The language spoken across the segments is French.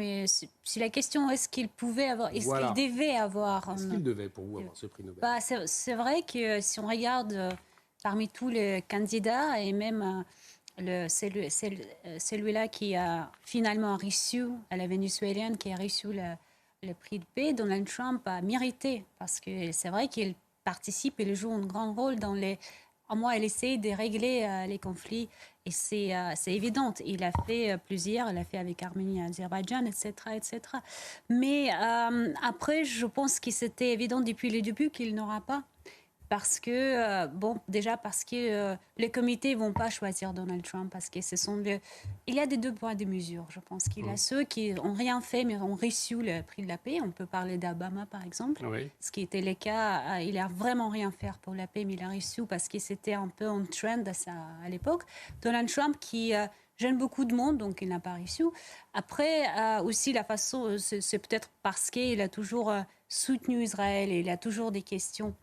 mais si la question est-ce qu'il pouvait avoir, est-ce qu'il devait avoir... Est-ce qu'il devait, pour vous, avoir ce prix Nobel? C'est vrai que si on regarde parmi tous les candidats, et même celui-là qui a finalement reçu, la vénézuélienne qui a reçu le prix de paix, Donald Trump a mérité, parce que c'est vrai qu'il participe, il joue un grand rôle dans les... Au moins, il essaie de régler les conflits. Et c'est évident. Il a fait plusieurs. Il a fait avec Arménie et Azerbaïdjan, etc., etc. Mais après, je pense que c'était évident depuis le début qu'il n'aura pas. Parce que, déjà parce que les comités ne vont pas choisir Donald Trump, parce que il y a des deux poids de mesure. Je pense qu'il y a ceux qui n'ont rien fait, mais ont reçu le prix de la paix. On peut parler d'Obama, par exemple, ce qui était le cas. Il n'a vraiment rien fait pour la paix, mais il a reçu parce que c'était un peu en trend à l'époque. Donald Trump, qui gêne beaucoup de monde, donc il n'a pas reçu. Après, aussi, la façon, c'est peut-être parce qu'il a toujours soutenu Israël et il a toujours des questions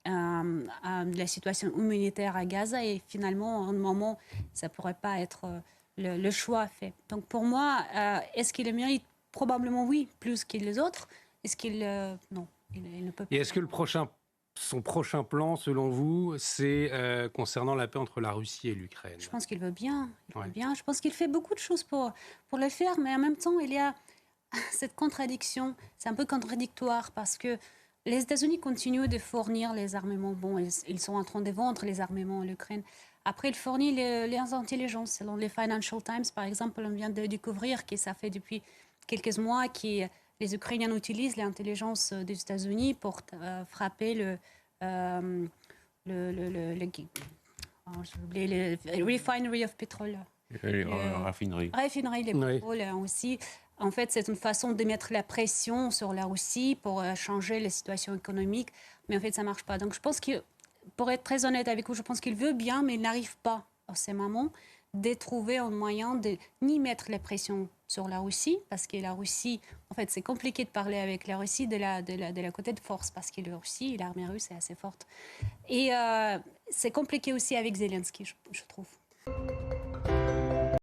de la situation humanitaire à Gaza, et finalement, en un moment, ça ne pourrait pas être le choix fait. Donc pour moi, est-ce qu'il le mérite? Probablement oui, plus que les autres. Est-ce qu'il... non, il ne peut pas. Et est-ce que son prochain plan, selon vous, c'est concernant la paix entre la Russie et l'Ukraine? Je pense qu'il veut bien. Bien. Je pense qu'il fait beaucoup de choses pour le faire, mais en même temps, il y a cette contradiction. C'est un peu contradictoire parce que les États-Unis continuent de fournir les armements. Bon, ils sont en train de vendre les armements à l'Ukraine. Après, ils fournissent les intelligences. Selon les Financial Times, par exemple, on vient de découvrir que ça fait depuis quelques mois que les Ukrainiens utilisent l'intelligence des États-Unis pour frapper le refinery of petrol. Raffinerie. Raffinerie de pétrole aussi. En fait, c'est une façon de mettre la pression sur la Russie pour changer la situation économique. Mais en fait, ça ne marche pas. Donc, je pense que, pour être très honnête avec vous, je pense qu'il veut bien, mais il n'arrive pas, à ce moment, de trouver un moyen de ni mettre la pression sur la Russie, parce que la Russie, en fait, c'est compliqué de parler avec la Russie de la côté de force, parce que la Russie, l'armée russe est assez forte. Et c'est compliqué aussi avec Zelensky, je trouve.